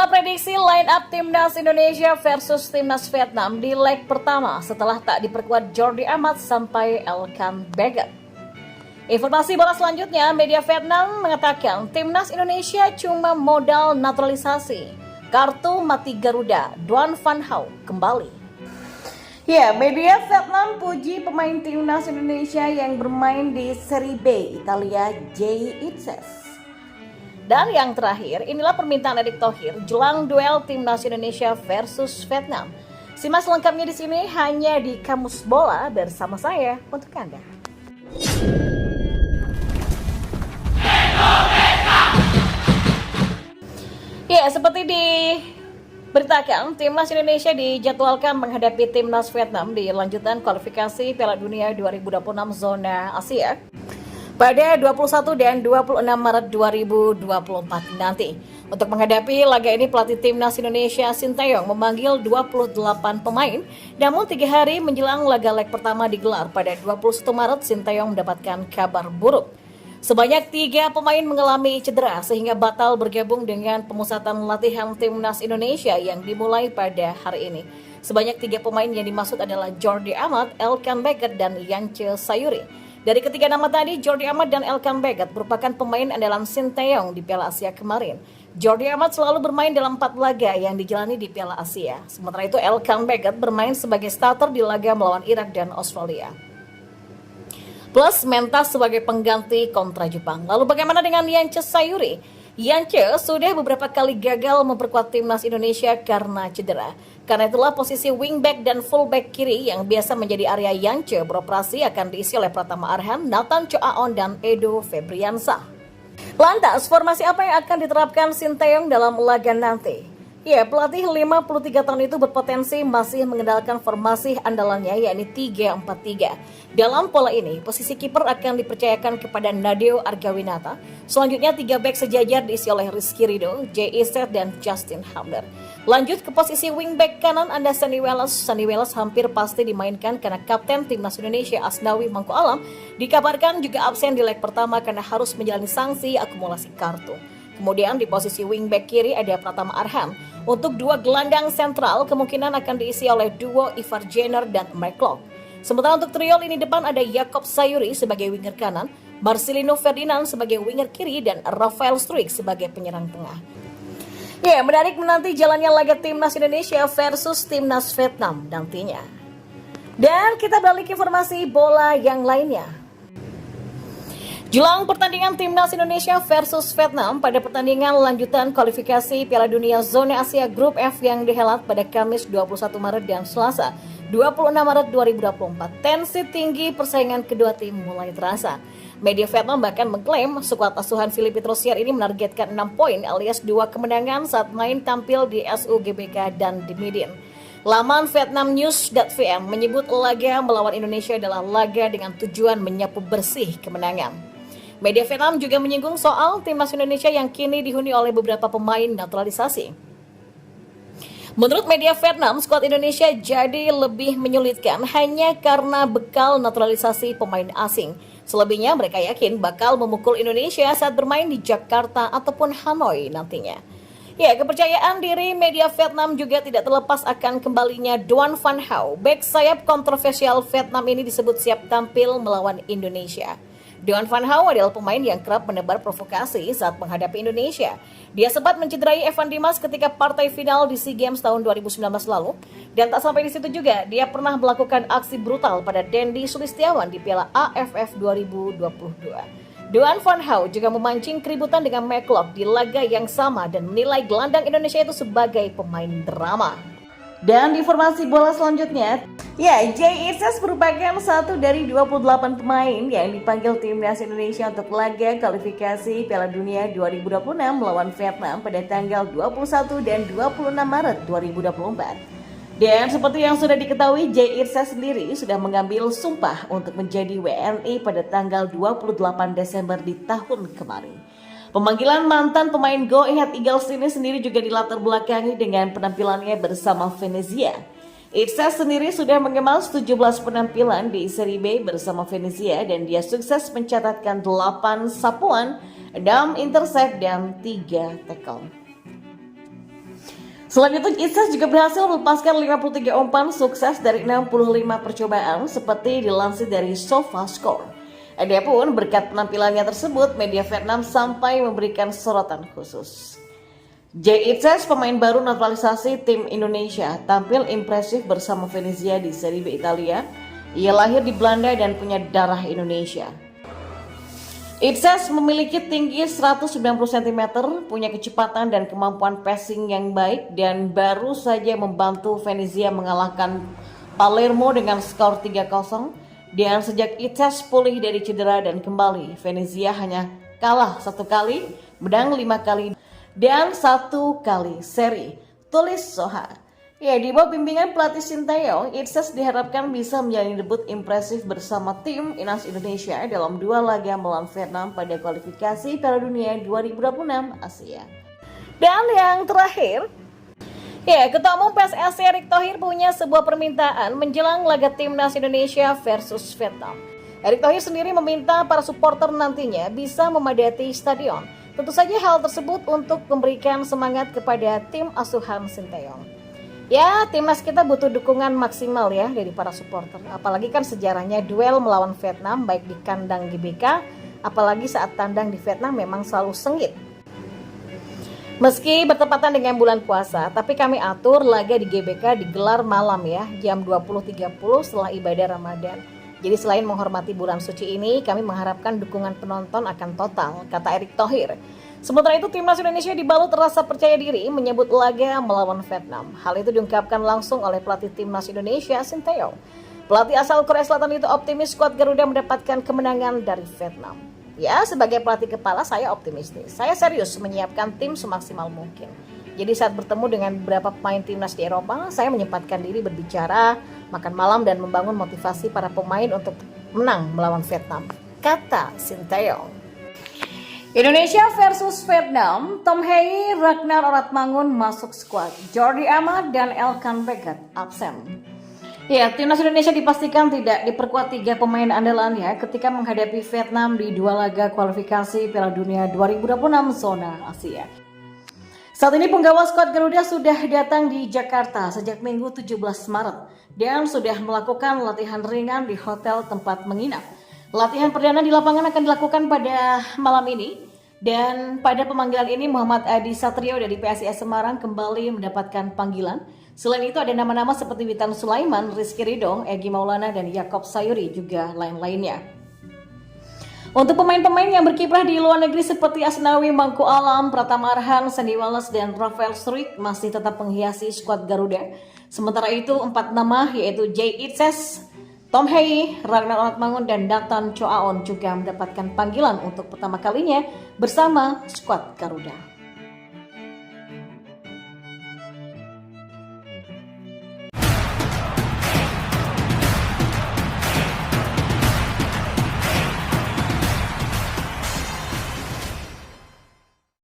Inilah prediksi line up Timnas Indonesia versus Timnas Vietnam di leg pertama setelah tak diperkuat Jordi Amat sampai Elkan Baggett. Informasi bola selanjutnya, media Vietnam mengatakan Timnas Indonesia cuma modal naturalisasi. Kartu mati Garuda, Duan Van Hau kembali. Ya, media Vietnam puji pemain Timnas Indonesia yang bermain di Serie B Italia, Jay Itzes. Dan yang terakhir, inilah permintaan Erick Thohir jelang duel Timnas Indonesia versus Vietnam. Simak selengkapnya di sini hanya di Kamus Bola bersama saya untuk Anda. Ya, seperti diberitakan, Timnas Indonesia dijadwalkan menghadapi Timnas Vietnam di lanjutan kualifikasi Piala Dunia 2026 zona Asia pada 21 dan 26 Maret 2024 nanti. Untuk menghadapi laga ini, pelatih Timnas Indonesia Sinteyong memanggil 28 pemain. Namun 3 hari menjelang laga leg pertama digelar pada 21 Maret, Sinteyong mendapatkan kabar buruk. Sebanyak 3 pemain mengalami cedera sehingga batal bergabung dengan pemusatan latihan Timnas Indonesia yang dimulai pada hari ini. Sebanyak 3 pemain yang dimaksud adalah Jordi Amat, Elkan Baggett, dan Yance Sayuri. Dari ketiga nama tadi, Jordi Amat dan Elkan Baggett merupakan pemain andalan Sinteyong di Piala Asia kemarin. Jordi Amat selalu bermain dalam 4 laga yang dijalani di Piala Asia. Sementara itu, Elkan Baggett bermain sebagai starter di laga melawan Irak dan Australia. Plus mentas sebagai pengganti kontra Jepang. Lalu bagaimana dengan Yance Sayuri? Yance sudah beberapa kali gagal memperkuat Timnas Indonesia karena cedera. Karena itulah posisi wingback dan fullback kiri yang biasa menjadi area Yance beroperasi akan diisi oleh Pratama Arhan, Nathan Choaon, dan Edo Febriansah. Lantas, formasi apa yang akan diterapkan Sinteyong dalam laga nanti? Ya, pelatih 53 tahun itu berpotensi masih mengendalikan formasi andalannya, yakni 3-4-3. Dalam pola ini, posisi kiper akan dipercayakan kepada Nadeo Argawinata. Selanjutnya 3 bek sejajar diisi oleh Rizky Ridho, Jay Itzes, dan Justin Hamner. Lanjut ke posisi wingback kanan ada Sunny Welas. Sunny Welas hampir pasti dimainkan karena kapten Timnas Indonesia Asnawi Mangko Alam dikabarkan juga absen di leg pertama karena harus menjalani sanksi akumulasi kartu. Kemudian di posisi wingback kiri ada Pratama Arhan. Untuk 2 gelandang sentral kemungkinan akan diisi oleh duo Ivar Jenner dan McLeod. Sementara untuk trio lini depan ada Jakob Sayuri sebagai winger kanan, Marcelino Ferdinand sebagai winger kiri, dan Rafael Struijk sebagai penyerang tengah. Ya, menarik menanti jalannya laga Timnas Indonesia versus Timnas Vietnam nantinya. Dan kita beralih ke informasi bola yang lainnya. Jelang pertandingan Timnas Indonesia versus Vietnam pada pertandingan lanjutan kualifikasi Piala Dunia Zona Asia Grup F yang dihelat pada Kamis 21 Maret dan Selasa 26 Maret 2024. Tensi tinggi persaingan kedua tim mulai terasa. Media Vietnam bahkan mengklaim skuad asuhan Philippe Troussier ini menargetkan 6 poin alias 2 kemenangan saat main tampil di SUGBK dan di Midin. Laman vietnamnews.vn menyebut laga melawan Indonesia adalah laga dengan tujuan menyapu bersih kemenangan. Media Vietnam juga menyinggung soal Timnas Indonesia yang kini dihuni oleh beberapa pemain naturalisasi. Menurut media Vietnam, skuad Indonesia jadi lebih menyulitkan hanya karena bekal naturalisasi pemain asing. Selebihnya mereka yakin bakal memukul Indonesia saat bermain di Jakarta ataupun Hanoi nantinya. Ya, kepercayaan diri media Vietnam juga tidak terlepas akan kembalinya Duan Van Hau. Bek sayap kontroversial Vietnam ini disebut siap tampil melawan Indonesia. Duan Van Hau adalah pemain yang kerap menebar provokasi saat menghadapi Indonesia. Dia sempat mencederai Evan Dimas ketika partai final di SEA Games tahun 2019 lalu. Dan tak sampai di situ juga, dia pernah melakukan aksi brutal pada Dendi Sulistiawan di Piala AFF 2022. Duan Van Hau juga memancing keributan dengan McLeod di laga yang sama dan menilai gelandang Indonesia itu sebagai pemain drama. Dan di informasi bola selanjutnya, ya, Jay Itzes merupakan satu dari 28 pemain yang dipanggil Timnas Indonesia untuk laga kualifikasi Piala Dunia 2026 melawan Vietnam pada tanggal 21 dan 26 Maret 2024. Dan seperti yang sudah diketahui, Jay Itzes sendiri sudah mengambil sumpah untuk menjadi WNI pada tanggal 28 Desember di tahun kemarin. Pemanggilan mantan pemain Go Ahead Eagles ini sendiri juga dilatar belakangi dengan penampilannya bersama Venezia. Itzes sendiri sudah mengemas 17 penampilan di Serie B bersama Venezia dan dia sukses mencatatkan 8 sapuan, 6 intercept, dan 3 tackle. Selain itu, Itses juga berhasil melepaskan 53 umpan sukses dari 65 percobaan seperti dilansir dari SofaScore. Adapun berkat penampilannya tersebut, media Vietnam sampai memberikan sorotan khusus. Jay Itses, pemain baru naturalisasi tim Indonesia, tampil impresif bersama Venezia di Serie B Italia. Ia lahir di Belanda dan punya darah Indonesia. Itses memiliki tinggi 190 cm, punya kecepatan dan kemampuan passing yang baik, dan baru saja membantu Venezia mengalahkan Palermo dengan skor 3-0. Dan sejak Itses pulih dari cedera dan kembali, Venezia hanya kalah 1 kali, menang 5 kali, dan 1 kali seri. Tulis Soha. Ya, di bawah bimbingan pelatih Sintayong, Itses diharapkan bisa menjalani debut impresif bersama tim Timnas Indonesia dalam 2 laga melawan Vietnam pada kualifikasi Piala Dunia 2026 Asia. Dan yang terakhir, ya, Ketua Umum PSSI Erick Thohir punya sebuah permintaan menjelang laga Timnas Indonesia versus Vietnam. Erick Thohir sendiri meminta para supporter nantinya bisa memadati stadion. Tentu saja hal tersebut untuk memberikan semangat kepada tim asuhan Sintayong. Ya, timnas kita butuh dukungan maksimal ya dari para supporter. Apalagi kan sejarahnya duel melawan Vietnam baik di kandang GBK, apalagi saat tandang di Vietnam memang selalu sengit. Meski bertepatan dengan bulan puasa, tapi kami atur laga di GBK digelar malam ya, jam 20.30 setelah ibadah Ramadan. Jadi selain menghormati bulan suci ini, kami mengharapkan dukungan penonton akan total, kata Erick Thohir. Sementara itu, Timnas Indonesia dibalut rasa percaya diri menyebut laga melawan Vietnam. Hal itu diungkapkan langsung oleh pelatih Timnas Indonesia, Sintayong. Pelatih asal Korea Selatan itu optimis skuad Garuda mendapatkan kemenangan dari Vietnam. Ya, sebagai pelatih kepala saya optimistis. Saya serius menyiapkan tim semaksimal mungkin. Jadi saat bertemu dengan beberapa pemain timnas di Eropa, saya menyempatkan diri berbicara, makan malam dan membangun motivasi para pemain untuk menang melawan Vietnam, kata Sintayong. Indonesia versus Vietnam, Tom Hei, Ragnar Oratmangun masuk skuad, Jordi Amat dan Elkan Bagat absen. Ya, timnas Indonesia dipastikan tidak diperkuat 3 pemain andalannya ketika menghadapi Vietnam di 2 laga kualifikasi Piala Dunia 2026 zona Asia. Saat ini penggawa skuad Garuda sudah datang di Jakarta sejak Minggu 17 Maret dan sudah melakukan latihan ringan di hotel tempat menginap. Latihan perdana di lapangan akan dilakukan pada malam ini, dan pada pemanggilan ini Muhammad Adi Satrio dari PSIS Semarang kembali mendapatkan panggilan. Selain itu ada nama-nama seperti Witan Sulaiman, Rizky Ridho, Egy Maulana, dan Yakob Sayuri juga lain-lainnya. Untuk pemain-pemain yang berkiprah di luar negeri seperti Asnawi Mangku Alam, Pratama Arhan, Sandy Wallace, dan Rafael Struik masih tetap menghiasi skuad Garuda. Sementara itu 4 nama yaitu Jay Itses, Tom Hei, Ragnar Oratmangun, dan Datan Choaon juga mendapatkan panggilan untuk pertama kalinya bersama skuad Garuda.